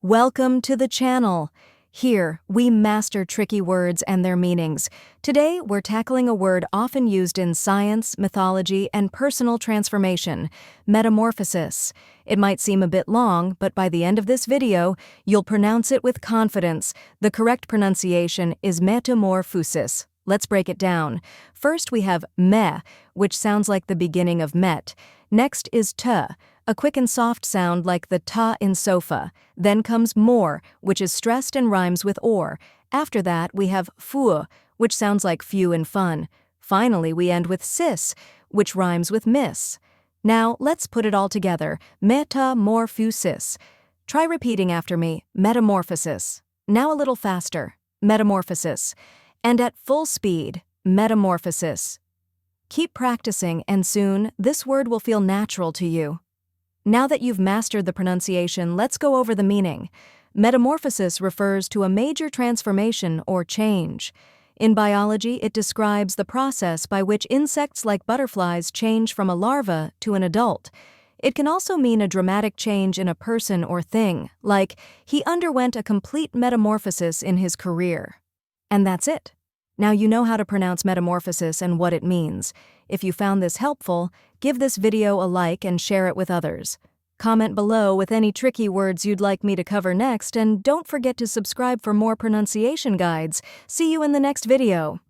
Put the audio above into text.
Welcome to the channel. Here, we master tricky words and their meanings. Today, we're tackling a word often used in science, mythology, and personal transformation: metamorphosis. It might seem a bit long, but by the end of this video, you'll pronounce it with confidence. The correct pronunciation is metamorphosis. Let's break it down. First, we have me, which sounds like the beginning of met. Next is t, a quick and soft sound like the ta in sofa. Then comes more, which is stressed and rhymes with or. After that, we have fu, which sounds like few and fun. Finally, we end with sis, which rhymes with miss. Now, let's put it all together: metamorphosis. Try repeating after me: metamorphosis. Now a little faster: metamorphosis. And at full speed: metamorphosis. Keep practicing, and soon, this word will feel natural to you. Now that you've mastered the pronunciation, let's go over the meaning. Metamorphosis refers to a major transformation or change. In biology, it describes the process by which insects like butterflies change from a larva to an adult. It can also mean a dramatic change in a person or thing, like, he underwent a complete metamorphosis in his career. And that's it. Now you know how to pronounce metamorphosis and what it means. If you found this helpful, give this video a like and share it with others. Comment below with any tricky words you'd like me to cover next, and don't forget to subscribe for more pronunciation guides. See you in the next video.